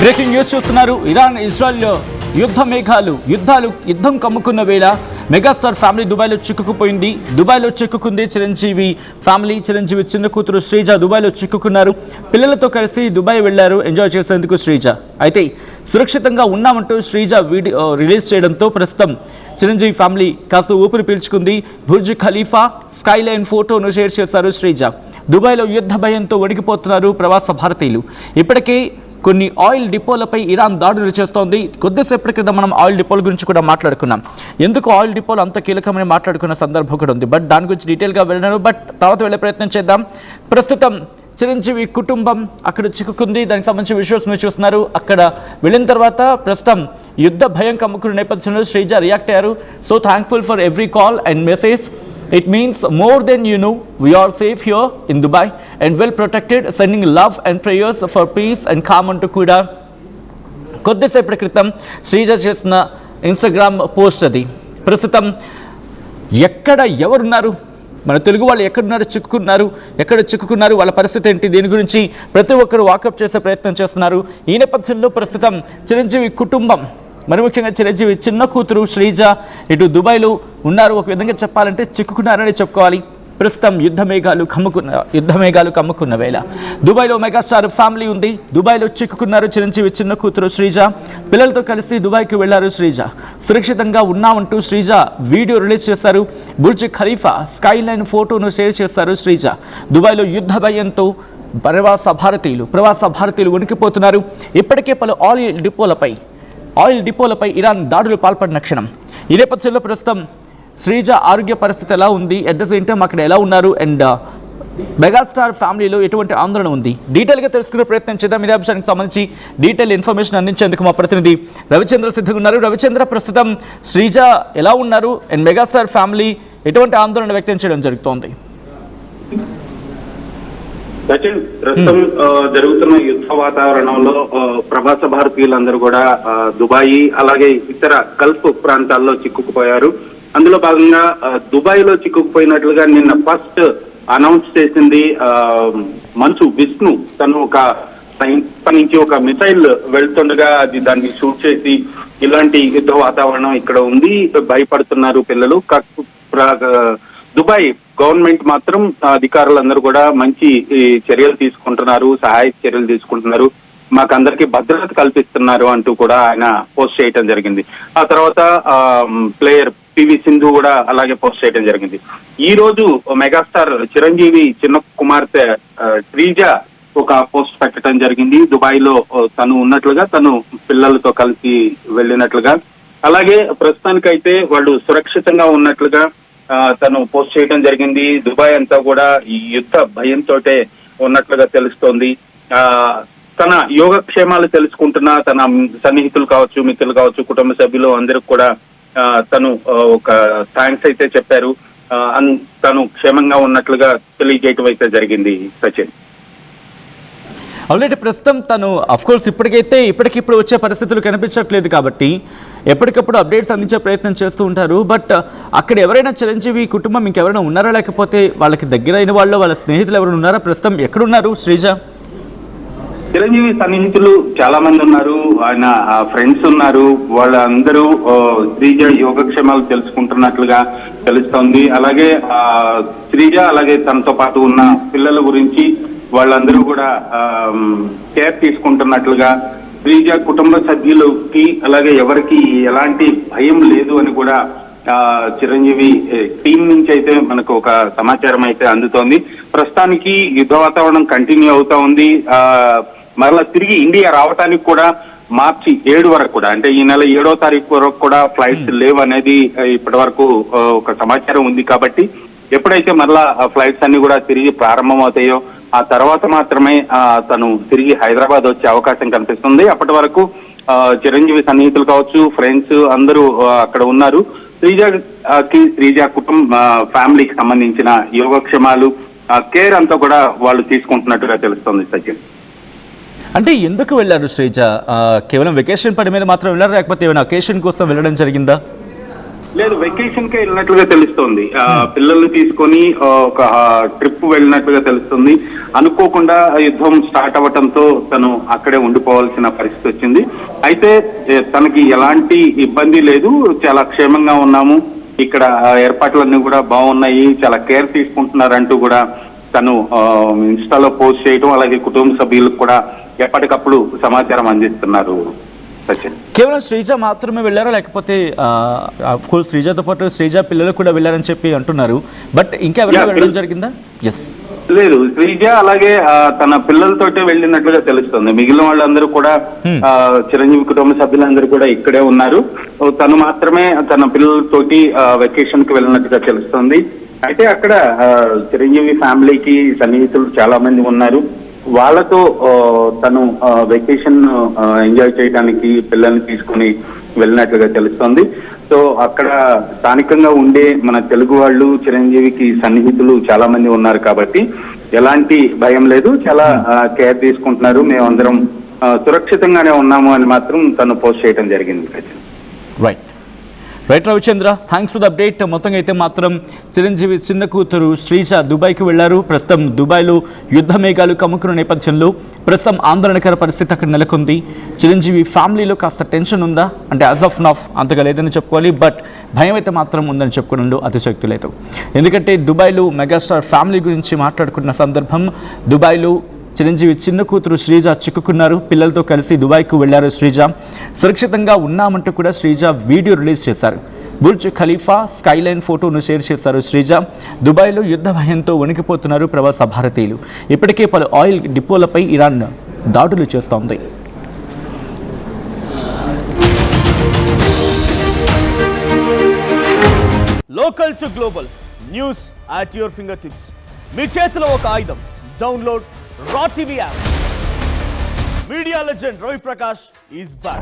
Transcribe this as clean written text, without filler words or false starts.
Breaking news చూస్తున్నారు. Iran Israel యుద్ధం కమ్ముకున్న వేళ మెగాస్టార్ ఫ్యామిలీ దుబాయ్లో చిక్కుకుపోయింది. దుబాయ్లో చిక్కుకుంది చిరంజీవి ఫ్యామిలీ. చిరంజీవి చిన్న కూతురు శ్రీజ దుబాయ్లో చిక్కుకున్నారు. పిల్లలతో కలిసి దుబాయ్ వెళ్లారు ఎంజాయ్ చేసేందుకు శ్రీజ. అయితే సురక్షితంగా ఉన్నామంటూ శ్రీజ వీడియో రిలీజ్ చేయడంతో ప్రస్తుతం చిరంజీవి ఫ్యామిలీ కాస్త ఊపిరి పీల్చుకుంది. బుర్జ్ ఖలీఫా స్కైలైన్ ఫోటోను షేర్ చేశారు శ్రీజ. దుబాయ్లో యుద్ధ భయంతో వణికిపోతున్నారు ప్రవాస భారతీయులు. ఇప్పటికే కొన్ని ఆయిల్ డిపోలపై ఇరాన్ దాడులు చేస్తోంది. కొద్దిసేపటి క్రితం మనం ఆయిల్ డిపోల గురించి కూడా మాట్లాడుకున్నాం. ఎందుకు ఆయిల్ డిపోలు అంత కీలకమని మాట్లాడుకున్న సందర్భం కూడా ఉంది. బట్ దాని గురించి డీటెయిల్గా వెళ్ళాను. బట్ తర్వాత వెళ్ళే ప్రయత్నం చేద్దాం. ప్రస్తుతం చిరంజీవి కుటుంబం అక్కడ చిక్కుకుంది. దానికి సంబంధించిన విజువల్స్ మీరు చూస్తున్నారు. అక్కడ వెళ్ళిన తర్వాత ప్రస్తుతం యుద్ధ భయం కమ్ముకున్న నేపథ్యంలో శ్రీజ రియాక్ట్ అయ్యారు. So thankful for every call and message. It means more than you know. We are safe here in Dubai and well protected. Sending love and prayers for peace and calm onto Kuda. కొద్దిసేపటి క్రితం శ్రీజ చేసిన Instagram post అది. ప్రస్తుతం ఎక్కడ ఎవరున్నారు, మన తెలుగు వాళ్ళు ఎక్కడున్నారు, ఎక్కడ చిక్కుకున్నారు, వాళ్ళ పరిస్థితి ఏంటి, దీని గురించి ప్రతి ఒక్కరు వాకప్ చేసే ప్రయత్నం చేస్తున్నారు. ఈ నేపథ్యంలో ప్రస్తుతం చిరంజీవి కుటుంబం, మరి ముఖ్యంగా చిరంజీవి చిన్న కూతురు శ్రీజ ఇటు దుబాయ్లో ఉన్నారు. ఒక విధంగా చెప్పాలంటే చిక్కుకున్నారని చెప్పుకోవాలి. ప్రస్తుతం యుద్ధ మేఘాలు కమ్ముకున్న వేళ దుబాయ్లో మెగాస్టార్ ఫ్యామిలీ ఉంది. దుబాయ్లో చిక్కుకున్నారు చిరంజీవి చిన్న కూతురు శ్రీజ. పిల్లలతో కలిసి దుబాయ్కి వెళ్లారు శ్రీజ. సురక్షితంగా ఉన్నామంటూ శ్రీజ వీడియో రిలీజ్ చేశారు. బుర్జ్ ఖలీఫా స్కైలైన్ ఫోటోను షేర్ చేశారు శ్రీజ. దుబాయ్లో యుద్ధ భయంతో ప్రవాస భారతీయులు వణికిపోతున్నారు. ఇప్పటికే పలు ఆయిల్ డిపోలపై ఇరాన్ దాడులు పాల్పడిన క్షణం. ఈ నేపథ్యంలో ప్రస్తుతం శ్రీజ ఆరోగ్య పరిస్థితి ఎలా ఉంది, అట్ ద సేమ్ టైం అక్కడ ఎలా ఉన్నారు, అండ్ మెగాస్టార్ ఫ్యామిలీలో ఎటువంటి ఆందోళన ఉంది, డీటెయిల్గా తెలుసుకునే ప్రయత్నం చేద్దాం. ఇదే అంశానికి సంబంధించి డీటెయిల్ ఇన్ఫర్మేషన్ అందించేందుకు మా ప్రతినిధి రవిచంద్ర సిద్ధంగా ఉన్నారు. రవిచంద్ర, ప్రస్తుతం శ్రీజ ఎలా ఉన్నారు అండ్ మెగాస్టార్ ఫ్యామిలీ ఎటువంటి ఆందోళన వ్యక్తం చేయడం జరుగుతోంది? సచిన్, ప్రస్తుతం జరుగుతున్న యుద్ధ వాతావరణంలో ప్రవాస భారతీయులందరూ కూడా దుబాయ్ అలాగే ఇతర గల్ఫ్ ప్రాంతాల్లో చిక్కుకుపోయారు. అందులో భాగంగా దుబాయ్ లో చిక్కుకుపోయినట్లుగా నిన్న ఫస్ట్ అనౌన్స్ చేసింది మంచు విష్ణు. తను ఒక నుంచి ఒక మిసైల్ వెళ్తుండగా దాన్ని షూట్ చేసి ఇలాంటి యుద్ధ వాతావరణం ఇక్కడ ఉంది, భయపడుతున్నారు పిల్లలు. దుబాయ్ గవర్నమెంట్ మాత్రం అధికారులందరూ కూడా మంచి చర్యలు తీసుకుంటున్నారు, సహాయక చర్యలు తీసుకుంటున్నారు, మాకందరికి భద్రత కల్పిస్తున్నారు అంటూ కూడా ఆయన పోస్ట్ చేయడం జరిగింది. ఆ తర్వాత ప్లేయర్ పివి సింధు కూడా అలాగే పోస్ట్ చేయడం జరిగింది. ఈ రోజు మెగాస్టార్ చిరంజీవి చిన్న కుమార్తె శ్రీజ ఒక పోస్ట్ పెట్టడం జరిగింది. దుబాయ్ లో తను ఉన్నట్లుగా, తను పిల్లలతో కలిసి వెళ్ళినట్లుగా, అలాగే ప్రస్తుతానికైతే వాళ్ళు సురక్షితంగా ఉన్నట్లుగా తను పోస్ట్ చేయడం జరిగింది. దుబాయ్ అంతా కూడా ఈ యుద్ధ భయంతో ఉన్నట్లుగా తెలుస్తోంది. తన యోగక్షేమాలు తెలుసుకుంటున్న తన సన్నిహితులు కావచ్చు, మిత్రులు కావచ్చు, కుటుంబ సభ్యులు అందరికి కూడా తను ఒక థ్యాంక్స్ అయితే చెప్పారు. తను క్షేమంగా ఉన్నట్లుగా తెలియజేయటం అయితే జరిగింది. సచిన్, ఆల్రెడీ ప్రస్తుతం తను అఫ్కోర్స్ ఇప్పటికిప్పుడు వచ్చే పరిస్థితులు కనిపించట్లేదు కాబట్టి ఎప్పటికప్పుడు అప్డేట్స్ అందించే ప్రయత్నం చేస్తూ ఉంటారు. బట్ అక్కడ ఎవరైనా చిరంజీవి కుటుంబం ఇంకెవరైనా ఉన్నారా, లేకపోతే వాళ్ళకి దగ్గరైన వాళ్ళు, వాళ్ళ స్నేహితులు ఎవరైనా ఉన్నారా? ప్రస్తుతం ఎక్కడున్నారు శ్రీజ? చిరంజీవి సన్నిహితులు చాలా మంది ఉన్నారు, ఆయన ఫ్రెండ్స్ ఉన్నారు. వాళ్ళందరూ శ్రీజ యోగక్షేమాలు తెలుసుకుంటున్నట్లుగా తెలుస్తోంది. అలాగే శ్రీజ అలాగే తనతో పాటు ఉన్న పిల్లల గురించి వాళ్ళందరూ కూడా కేర్ తీసుకుంటున్నట్లుగా, శ్రీజ కుటుంబ సభ్యులకి అలాగే ఎవరికి ఎలాంటి భయం లేదు అని కూడా చిరంజీవి టీం నుంచి అయితే మనకు ఒక సమాచారం అయితే అందుతోంది. ప్రస్తుతానికి యుద్ధ వాతావరణం కంటిన్యూ అవుతా ఉంది. మరలా తిరిగి ఇండియా రావటానికి కూడా మార్చి 7 వరకు కూడా, అంటే ఈ నెల 7వ తారీఖు వరకు కూడా ఫ్లైట్స్ లేవు అనేది ఇప్పటి వరకు ఒక సమాచారం ఉంది. కాబట్టి ఎప్పుడైతే మరలా ఫ్లైట్స్ అన్ని కూడా తిరిగి ప్రారంభం అవుతాయో ఆ తర్వాత మాత్రమే తను తిరిగి హైదరాబాద్ వచ్చే అవకాశం కనిపిస్తుంది. అప్పటి వరకు చిరంజీవి సన్నిహితులు కావచ్చు, ఫ్రెండ్స్ అందరూ అక్కడ ఉన్నారు. శ్రీజ కుటుంబ ఫ్యామిలీకి సంబంధించిన యోగక్షేమాలు, కేర్ అంతా కూడా వాళ్ళు తీసుకుంటున్నట్టుగా తెలుస్తుంది. సచిన్, అంటే ఎందుకు వెళ్ళారు శ్రీజ? కేవలం వెకేషన్ పని మీద మాత్రం వెళ్ళారు, లేకపోతే ఏమైనా అకేషన్ కోసం వెళ్ళడం జరిగిందా? లేదు, వెకేషన్ కే వెళ్ళినట్లుగా తెలుస్తోంది. పిల్లల్ని తీసుకొని ఒక ట్రిప్ వెళ్ళినట్లుగా తెలుస్తుంది. అనుకోకుండా యుద్ధం స్టార్ట్ అవ్వటంతో తను అక్కడే ఉండిపోవాల్సిన పరిస్థితి వచ్చింది. అయితే తనకి ఎలాంటి ఇబ్బంది లేదు, చాలా క్షేమంగా ఉన్నాము, ఇక్కడ ఏర్పాట్లన్నీ కూడా బాగున్నాయి, చాలా కేర్ తీసుకుంటున్నారంటూ కూడా తను ఇన్స్టాలో పోస్ట్ చేయడం, అలాగే కుటుంబ సభ్యులకు కూడా ఎప్పటికప్పుడు సమాచారం అందిస్తున్నారు. కేవలం శ్రీజ మాత్రమే వెళ్ళారా, లేకపోతే కోర్స్ శ్రీజతో పాటు శ్రీజ పిల్లలు కూడా వెళ్ళారని చెప్పి అంటున్నారు, బట్ ఇంకా ఎవరైనా వెళ్ళడం జరిగిందా? ఎస్, లేదు, శ్రీజ అలాగే తన పిల్లలతోటే వెళ్ళినట్లుగా తెలుస్తుంది. మిగిలిన వాళ్ళందరూ కూడా చిరంజీవి కుటుంబ సభ్యులందరూ కూడా ఇక్కడే ఉన్నారు. తను మాత్రమే తన పిల్లలతోటి వెకేషన్ కి వెళ్ళినట్టుగా తెలుస్తుంది. అయితే అక్కడ చిరంజీవి ఫ్యామిలీకి సన్నిహితులు చాలా మంది ఉన్నారు. వాళ్ళతో తను వెకేషన్ ఎంజాయ్ చేయడానికి పిల్లల్ని తీసుకుని వెళ్ళినట్లుగా తెలుస్తోంది. సో అక్కడ స్థానికంగా ఉండే మన తెలుగు వాళ్ళు చిరంజీవికి సన్నిహితులు చాలా మంది ఉన్నారు కాబట్టి ఎలాంటి భయం లేదు, చాలా కేర్ తీసుకుంటున్నారు, మేమందరం సురక్షితంగానే ఉన్నాము అని మాత్రం తను పోస్ట్ చేయడం జరిగింది. Right Ravichandra, thanks for the update. మొత్తంగా అయితే మాత్రం చిరంజీవి చిన్న కూతురు శ్రీజ దుబాయ్కి వెళ్లారు. ప్రస్తుతం దుబాయ్లో యుద్ధ మేఘాలు కమ్ముకున్న నేపథ్యంలో ప్రస్తుతం ఆందోళనకర పరిస్థితి అక్కడ నెలకొంది. చిరంజీవి ఫ్యామిలీలో కాస్త టెన్షన్ ఉందా అంటే యాజ్ ఆఫ్ నఫ్ అంతగా లేదని చెప్పుకోవాలి, బట్ భయం అయితే మాత్రం ఉందని చెప్పుకోవడంలో అతిశక్తి లేదు. ఎందుకంటే దుబాయ్లో మెగాస్టార్ ఫ్యామిలీ గురించి మాట్లాడుకున్న సందర్భం, దుబాయ్లో చిరంజీవి చిన్న కూతురు శ్రీజ చిక్కుకున్నారు. పిల్లలతో కలిసి దుబాయ్కు వెళ్లారు శ్రీజ. సురక్షితంగా ఉన్నామంటూ కూడా శ్రీజ వీడియో రిలీజ్ చేశారు. బుర్జ్ ఖలీఫా స్కైలైన్ ఫోటోను షేర్ చేశారు శ్రీజ. దుబాయ్లో యుద్ధ భయంతో వణికిపోతున్నారు ప్రవాస భారతీయులు. ఇప్పటికే పలు ఆయిల్ డిపోలపై ఇరాన్ దాడులు చేస్తోంది. Local to global news at your fingertips. మీ చేతిలో ఒక ఆయుధం. Download Raw TV app. Media legend Ravi Prakash is back.